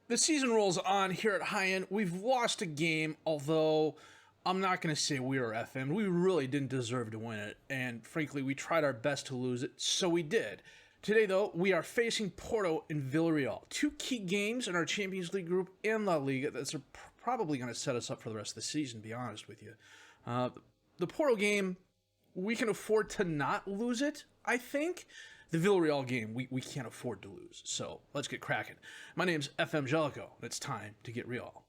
The season rolls on here at High End. We've lost a game, although I'm not going to say we were FM. We really didn't deserve to win it, and frankly, we tried our best to lose it, so we did. Today, though, we are facing Porto and Villareal. Two key games in our Champions League group and La Liga that are probably going to set us up for the rest of the season, to be honest with you. The Porto game, we can afford to not lose it, I think. The Villareal game, we can't afford to lose. So let's get cracking. My name's FM20, and it's time to get real.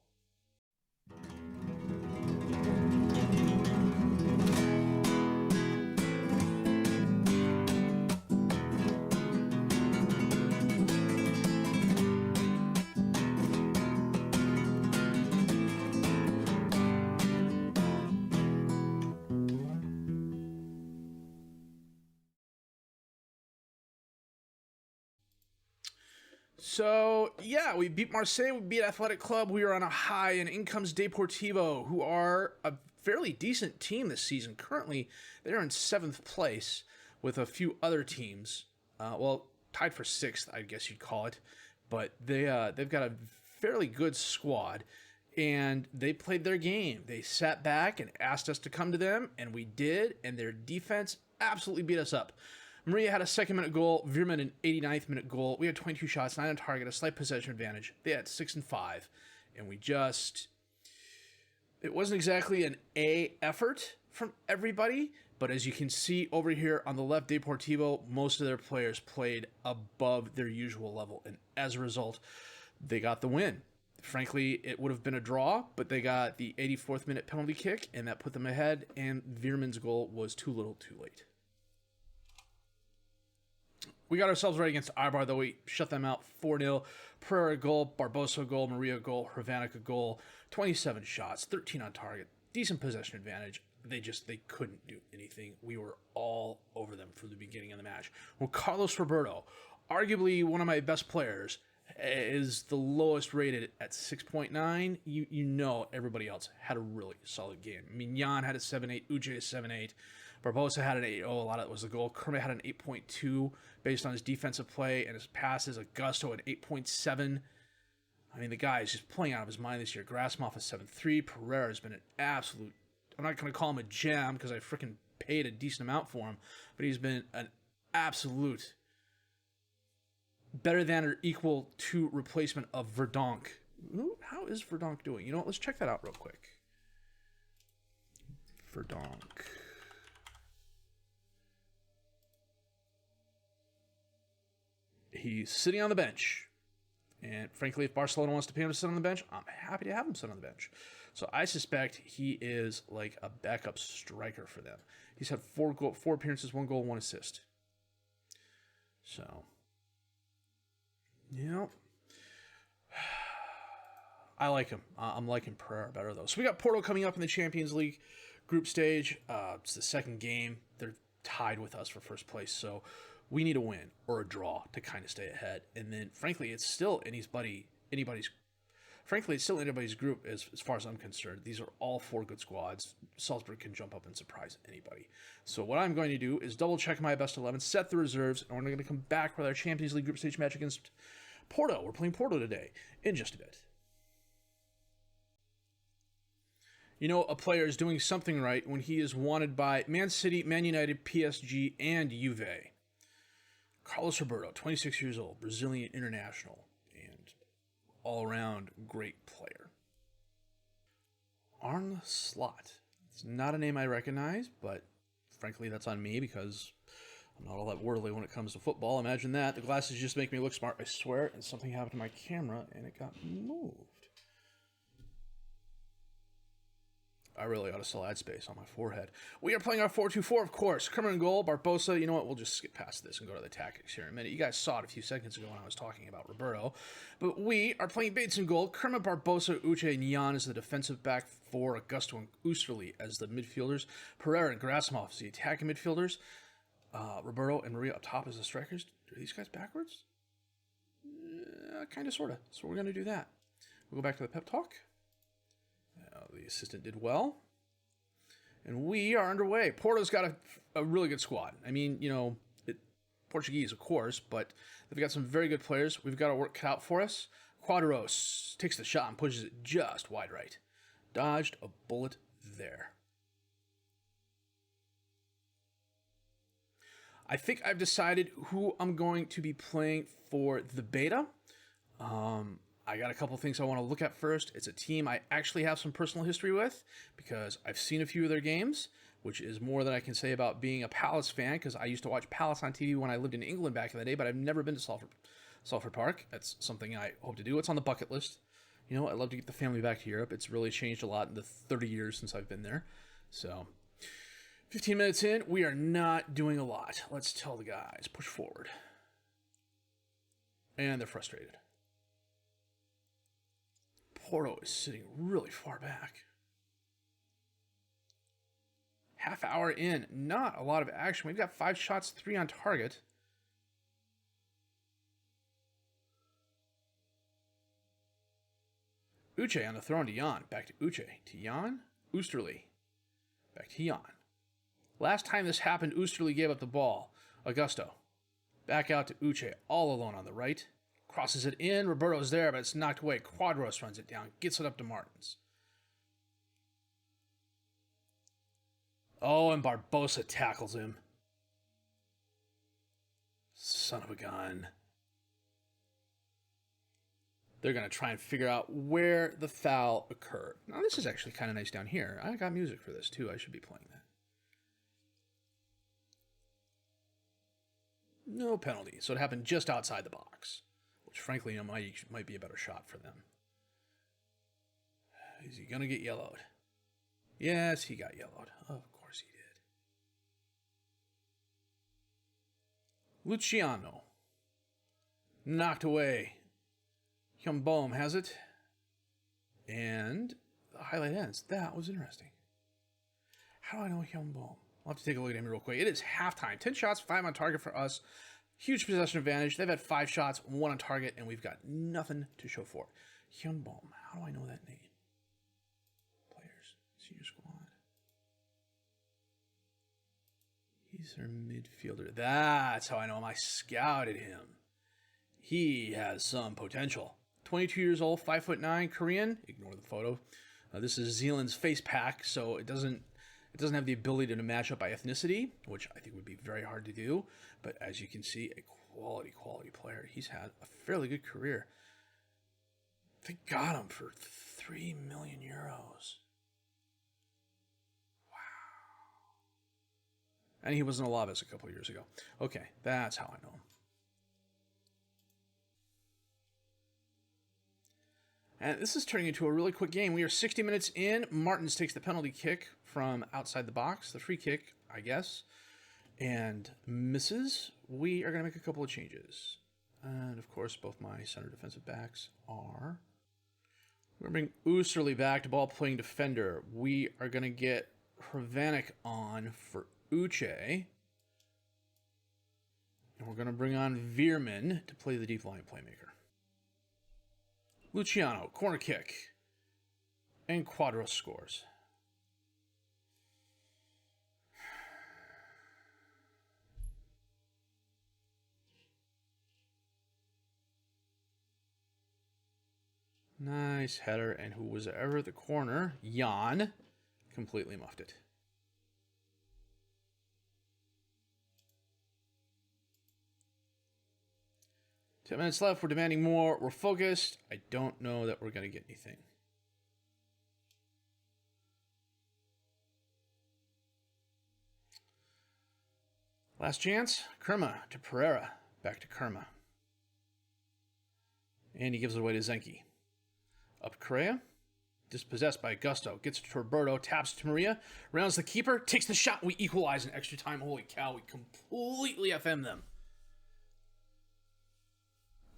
So, yeah, we beat Marseille, we beat Athletic Club, we are on a high, and in comes Deportivo, who are a fairly decent team this season. Currently, they're in 7th place with a few other teams. Tied for 6th, I guess you'd call it. But they've got a fairly good squad, and they played their game. They sat back and asked us to come to them, and we did, and their defense absolutely beat us up. Maria had a 2nd-minute goal, Veerman an 89th-minute goal. We had 22 shots, 9 on target, a slight possession advantage. They had 6 and 5, and it wasn't exactly an A effort from everybody, but as you can see over here on the left, Deportivo, most of their players played above their usual level, and as a result, they got the win. Frankly, it would have been a draw, but they got the 84th-minute penalty kick, and that put them ahead, and Veerman's goal was too little too late. We got ourselves right against Eibar, though. We shut them out 4-0. Pereira goal, Barbosa goal, Maria goal, Hrvanica goal. 27 shots, 13 on target. Decent possession advantage. They couldn't do anything. We were all over them from the beginning of the match. Well, Carlos Roberto, arguably one of my best players, is the lowest rated at 6.9. You know everybody else had a really solid game. I mean, Jan had a 7.8, Uche a 7.8, Barbosa had an 8.0, a lot of it was the goal. Kermit had an 8.2 based on his defensive play and his passes. Augusto at 8.7. I mean, the guy is just playing out of his mind this year. Grassmoff a 7.3. Pereira has been an absolute, I'm not going to call him a gem because I freaking paid a decent amount for him, but he's been an absolute better than or equal to replacement of Verdonk. How is Verdonk doing? You know what? Let's check that out real quick. Verdonk. He's sitting on the bench. And frankly, if Barcelona wants to pay him to sit on the bench, I'm happy to have him sit on the bench. So I suspect he is like a backup striker for them. He's had 4 appearances, 1 goal, 1 assist. So, I like him. I'm liking Pereira better, though. So we got Porto coming up in the Champions League group stage. It's the 2nd game. They're tied with us for 1st place, so we need a win or a draw to kind of stay ahead. And then, frankly, it's still anybody's group as far as I'm concerned. These are all 4 good squads. Salzburg can jump up and surprise anybody. So what I'm going to do is double check my best 11, set the reserves, and we're going to come back with our Champions League group stage match against Porto. We're playing Porto today in just a bit. You know, a player is doing something right when he is wanted by Man City, Man United, PSG, and Juve. Carlos Roberto, 26 years old, Brazilian international, and all-around great player. Arne Slot. It's not a name I recognize, but frankly, that's on me because I'm not all that worldly when it comes to football. Imagine that. The glasses just make me look smart, I swear, and something happened to my camera, and it got moved. I really ought to sell ad space on my forehead. We are playing our 4-2-4, of course. Kerman in goal, Barbosa. You know what? We'll just skip past this and go to the tactics here in a minute. You guys saw it a few seconds ago when I was talking about Roberto. But we are playing Bates in goal. Kerman, Barbosa, Uche, and Jan as the defensive back four. Augusto and Oosterly as the midfielders. Pereira and Grassmoff as the attacking midfielders. Roberto and Maria up top as the strikers. Are these guys backwards? Kind of, sort of. So we're going to do that. We'll go back to the pep talk. The assistant did well. And we are underway. Porto's got a really good squad. I mean, you know, Portuguese, of course, but they've got some very good players. We've got our work cut out for us. Of Quadros takes the shot and pushes it just wide right. Dodged a bullet there. I think I've decided who I'm going to be playing for the beta. I got a couple things I want to look at first. It's a team I actually have some personal history with because I've seen a few of their games, which is more than I can say about being a Palace fan because I used to watch Palace on TV when I lived in England back in the day, but I've never been to Salford Park. That's something I hope to do. It's on the bucket list. You know, I'd love to get the family back to Europe. It's really changed a lot in the 30 years since I've been there. So, 15 minutes in, we are not doing a lot. Let's tell the guys, push forward. And they're frustrated. Porto is sitting really far back. Half hour in, not a lot of action. We've got 5 shots, 3 on target. Uche on the throw to Jan. Back to Uche. To Jan. Oosterley. Back to Jan. Last time this happened, Oosterley gave up the ball. Augusto. Back out to Uche. All alone on the right. Crosses it in. Roberto's there, but it's knocked away. Quadros runs it down. Gets it up to Martins. Oh, and Barbosa tackles him. Son of a gun. They're going to try and figure out where the foul occurred. Now, this is actually kind of nice down here. I got music for this, too. I should be playing that. No penalty. So it happened just outside the box, which, frankly, you know, might be a better shot for them. Is he going to get yellowed? Yes, he got yellowed. Of course he did. Luciano. Knocked away. Hyunboom has it. And the highlight ends. That was interesting. How do I know Hyunboom? I'll have to take a look at him real quick. It is halftime. 10 shots, 5 on target for us. Huge possession advantage. They've had 5 shots, 1 on target, and we've got nothing to show for it. Hyunboom. How do I know that name? Players. Senior squad. He's their midfielder. That's how I know him. I scouted him. He has some potential. 22 years old, 5'9", Korean. Ignore the photo. This is Zealand's face pack, so it doesn't have the ability to match up by ethnicity, which I think would be very hard to do. But as you can see, a quality player. He's had a fairly good career. They got him for 3 million euros. Wow. And he was in Alaves a couple of years ago. Okay, that's how I know him. And this is turning into a really quick game. We are 60 minutes in. Martins takes the penalty kick from outside the box. The free kick, I guess. And misses. We are going to make a couple of changes. And, of course, both my center defensive backs are... We're going to bring Oosterley back to ball-playing defender. We are going to get Hrvanik on for Uche. And we're going to bring on Veerman to play the deep line playmaker. Luciano, corner kick. And Quadros scores. Nice header. And who was ever at the corner? Jan completely muffed it. Ten minutes left. We're demanding more. We're focused. I don't know that we're going to get anything. Last chance. Kerma to Pereira. Back to Kerma. And he gives it away to Zenki. Up to Correa. Dispossessed by Augusto. Gets to Roberto. Taps to Maria. Rounds the keeper. Takes the shot. We equalize in extra time. Holy cow. We completely FM them.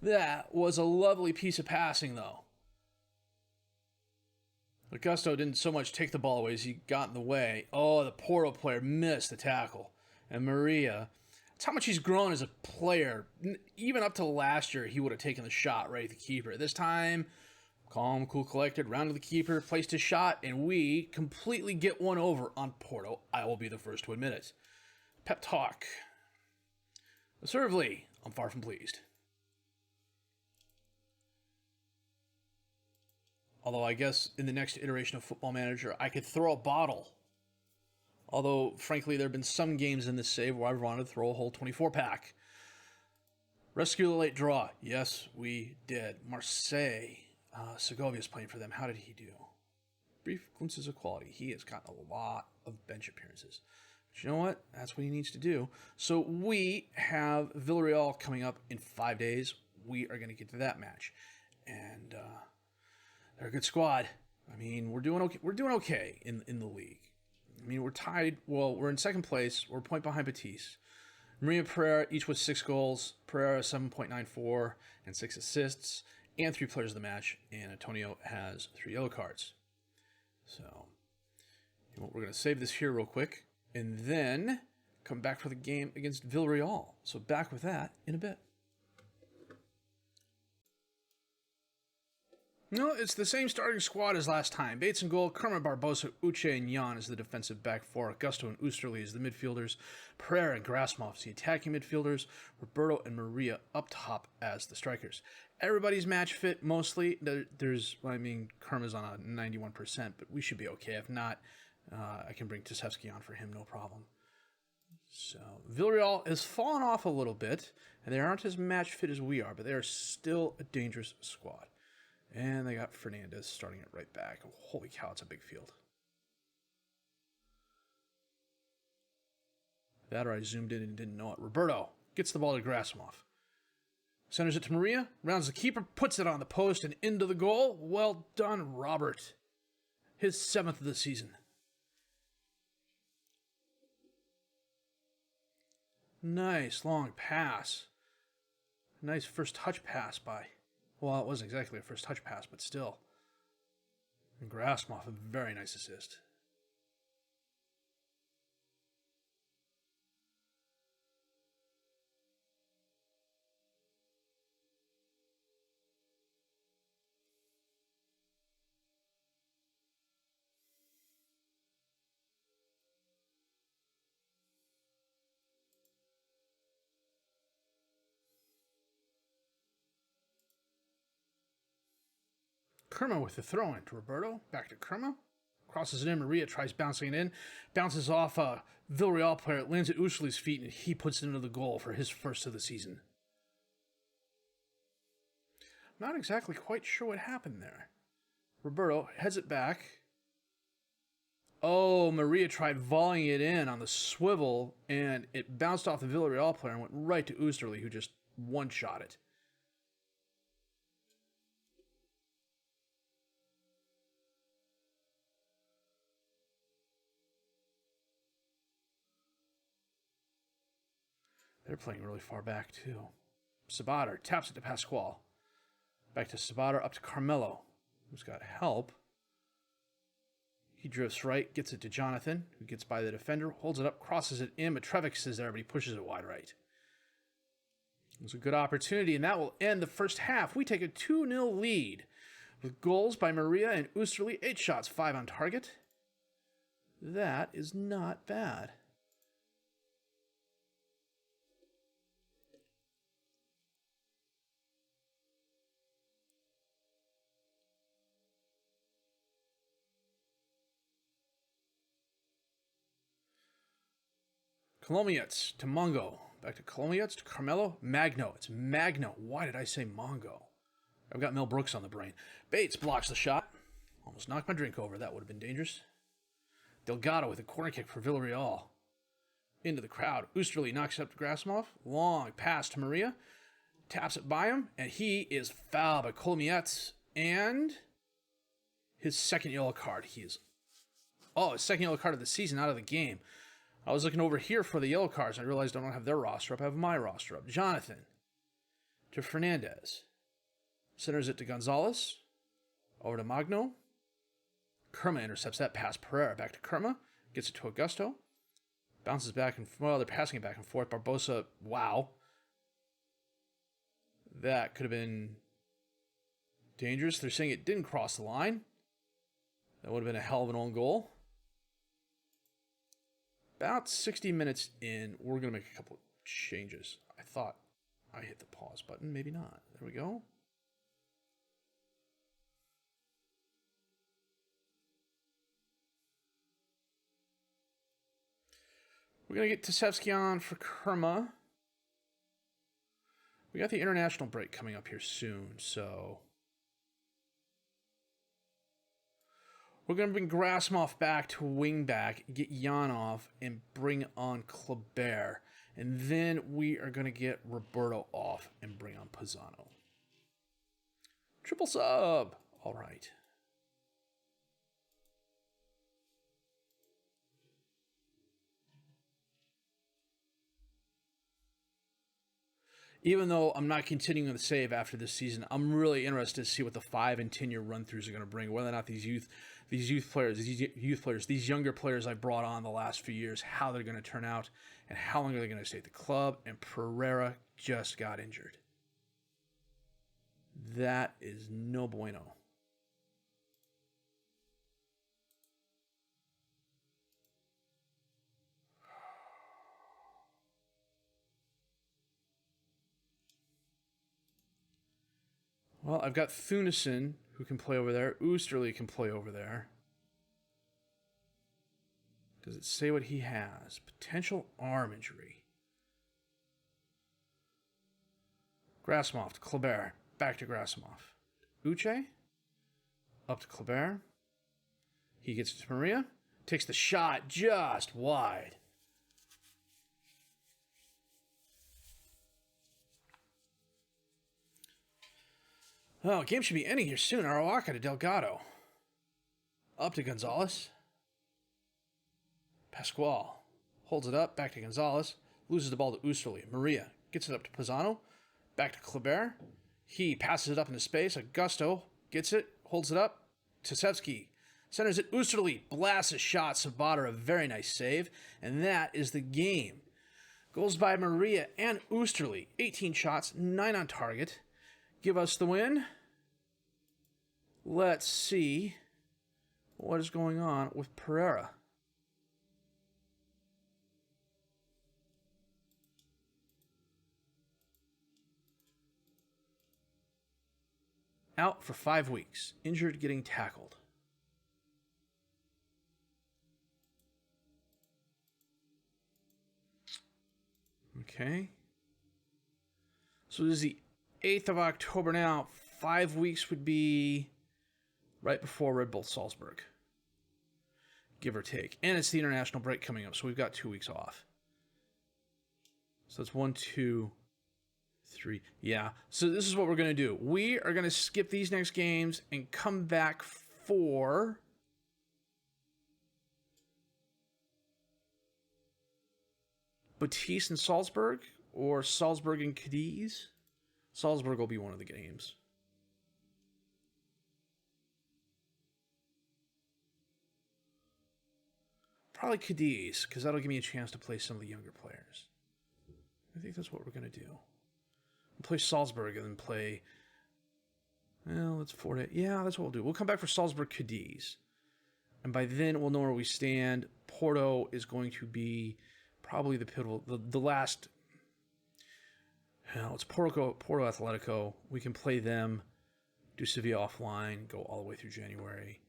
That was a lovely piece of passing, though. Augusto didn't so much take the ball away as he got in the way. Oh, the Porto player missed the tackle. And Maria, that's how much he's grown as a player. Even up to last year, he would have taken the shot right at the keeper. This time, calm, cool, collected, round to the keeper, placed his shot, and we completely get one over on Porto. I will be the first to admit it. Pep talk. Assertively, I'm far from pleased. Although I guess in the next iteration of Football Manager, I could throw a bottle. Although, frankly, there have been some games in this save where I've wanted to throw a whole 24-pack. Rescue the late draw. Yes, we did. Marseille. Segovia's playing for them. How did he do? Brief glimpses of quality. He has gotten a lot of bench appearances. But you know what? That's what he needs to do. So we have Villareal coming up in 5 days. We are going to get to that match. And they're a good squad. I mean, we're doing okay. We're doing okay in the league. I mean, we're tied. Well, we're in second place. We're a point behind Batiste. Maria Pereira, each with 6 goals. Pereira, 7.94 and 6 assists. And 3 players of the match. And Antonio has 3 yellow cards. So, you know, we're going to save this here real quick. And then come back for the game against Villareal. So back with that in a bit. No, it's the same starting squad as last time. Bates in goal, Kerma, Barbosa, Uche, and Jan as the defensive back four. Augusto and Oosterley as the midfielders. Pereira and Grasmov as the attacking midfielders. Roberto and Maria up top as the strikers. Everybody's match fit mostly. Kerma's on a 91%, but we should be okay. If not, I can bring Tasevsky on for him, no problem. So, Villareal has fallen off a little bit, and they aren't as match fit as we are, but they are still a dangerous squad. And they got Fernandez starting it right back. Oh, holy cow, it's a big field. That or I zoomed in and didn't know it. Roberto gets the ball to Grasmov. Centers it to Maria. Rounds the keeper. Puts it on the post and into the goal. Well done, Robert. His 7th of the season. Nice long pass. Nice first touch pass by... Well, it wasn't exactly a first touch pass, but still. And Grasmov, a very nice assist. Kerma with the throw in to Roberto. Back to Kerma. Crosses it in. Maria tries bouncing it in. Bounces off a Villareal player. It lands at Ushley's feet, and he puts it into the goal for his first of the season. Not exactly quite sure what happened there. Roberto heads it back. Oh, Maria tried volleying it in on the swivel, and it bounced off the Villareal player and went right to Oosterley, who just one-shot it. They're playing really far back, too. Sabater taps it to Pasquale. Back to Sabater, up to Carmelo, who's got help. He drifts right, gets it to Jonathan, who gets by the defender, holds it up, crosses it in, but Trevix is there, but he pushes it wide right. It was a good opportunity, and that will end the first half. We take a 2-0 lead with goals by Maria and Oosterley. 8 shots, 5 on target. That is not bad. Colomiets to Mongo. Back to Colomiets to Carmelo. Magno. It's Magno. Why did I say Mongo? I've got Mel Brooks on the brain. Bates blocks the shot. Almost knocked my drink over. That would have been dangerous. Delgado with a corner kick for Villareal. Into the crowd. Oosterley knocks it up to Grasmov. Long pass to Maria. Taps it by him. And he is fouled by Colomiets. And his second yellow card. His second yellow card of the season out of the game. I was looking over here for the yellow cards, and I realized I don't have their roster up. I have my roster up. Jonathan to Fernandez. Centers it to Gonzalez. Over to Magno. Kerma intercepts that pass. Pereira back to Kerma. Gets it to Augusto. Bounces back and forth. Well, they're passing it back and forth. Barbosa, wow. That could have been dangerous. They're saying it didn't cross the line. That would have been a hell of an own goal. About 60 minutes in, we're going to make a couple of changes. I thought I hit the pause button. Maybe not. There we go. We're going to get Tasevsky on for Kerma. We got the international break coming up here soon, so... We're going to bring Grasimov back to wing back, get Yanov, and bring on Kleber. And then we are going to get Roberto off and bring on Pisano. Triple sub! All right. Even though I'm not continuing the save after this season, I'm really interested to see what the 5 and 10-year run-throughs are going to bring. Whether or not these younger players I brought on the last few years, how they're going to turn out, and how long are they going to stay at the club. And Pereira just got injured. That is no bueno. Well, I've got Thunesen, who can play over there. Oosterley can play over there. Does it say what he has? Potential arm injury. Grasimov to Kleber. Back to Grasimov. Uche. Up to Kleber. He gets to Maria. Takes the shot just wide. Oh, game should be ending here soon. Arawaka to Delgado. Up to Gonzalez. Pascual holds it up. Back to Gonzalez. Loses the ball to Oosterley. Maria gets it up to Pisano. Back to Kleber. He passes it up into space. Augusto gets it. Holds it up. Tasevsky centers it. Oosterley blasts a shot. Sabata, a very nice save. And that is the game. Goals by Maria and Oosterley. 18 shots, 9 on target. Give us the win. Let's see what is going on with Pereira. Out for 5 weeks. Injured getting tackled. Okay. So this is the 8th of October now. 5 weeks would be right before Red Bull Salzburg. Give or take. And it's the international break coming up, so we've got 2 weeks off. So it's 1, 2, 3. Yeah. So this is what we're going to do. We are going to skip these next games and come back for... Betis and Salzburg, or Salzburg and Cadiz. Salzburg will be one of the games. Probably Cadiz, because that'll give me a chance to play some of the younger players. I think that's what we're going to do. We'll play Salzburg and then play... Well, let's 4 days. Yeah, that's what we'll do. We'll come back for Salzburg Cadiz. And by then, we'll know where we stand. Porto is going to be probably the pivotal... The last... It's Porto Atletico. We can play them, do Sevilla offline, go all the way through January.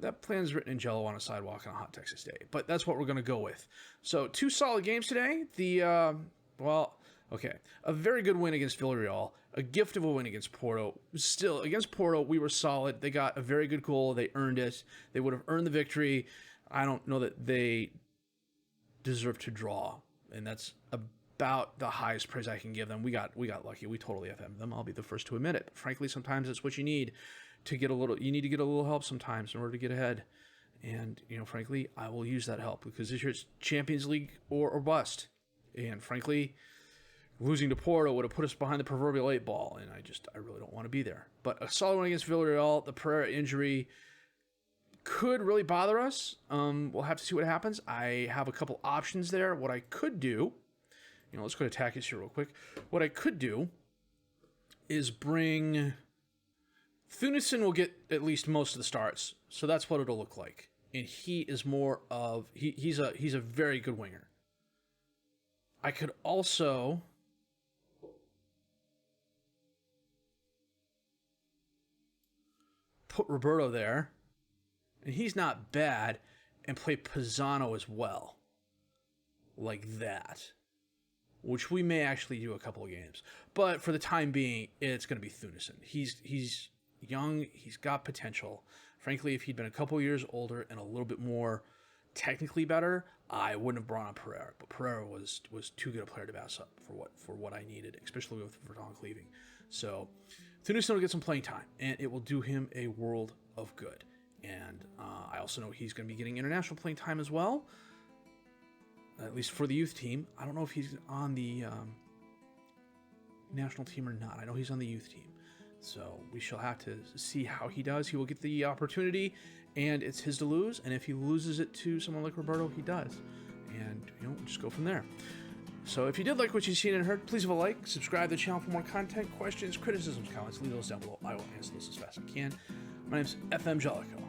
That plan's written in jello on a sidewalk on a hot Texas day. But that's what we're going to go with. So, 2 solid games today. A very good win against Villareal. A gift of a win against Porto. Still, against Porto, we were solid. They got a very good goal. They earned it. They would have earned the victory. I don't know that they deserve to draw. And that's about the highest praise I can give them. We got lucky. We totally FM'd them. I'll be the first to admit it. But frankly, sometimes it's what you need to get a little. You need to get a little help sometimes in order to get ahead. And frankly, I will use that help because this year's Champions League or bust. And frankly, losing to Porto would have put us behind the proverbial 8 ball, and I really don't want to be there. But a solid one against Villareal. The Pereira injury could really bother us. We'll have to see what happens. I have a couple options there. What I could do. Let's go to Takis here real quick. What I could do is bring... Thunesen will get at least most of the starts, so that's what it'll look like. And he is more of... He's a very good winger. I could also... put Roberto there, and he's not bad, and play Pisano as well. like that, which we may actually do a couple of games. But for the time being, it's going to be Thunesen. He's young. He's got potential. Frankly, if he'd been a couple years older and a little bit more technically better, I wouldn't have brought on Pereira. But Pereira was too good a player to pass up for what I needed, especially with Verdonk leaving. So Thunesen will get some playing time, and it will do him a world of good. And I also know he's going to be getting international playing time as well, at least for the youth team. I don't know if he's on the national team or not. I know he's on the youth team. So we shall have to see how he does. He will get the opportunity, and it's his to lose. And if he loses it to someone like Roberto, he does. And, just go from there. So if you did like what you've seen and heard, please leave a like, subscribe to the channel for more content, questions, criticisms, comments, leave those down below. I will answer those as fast as I can. My name's FM20.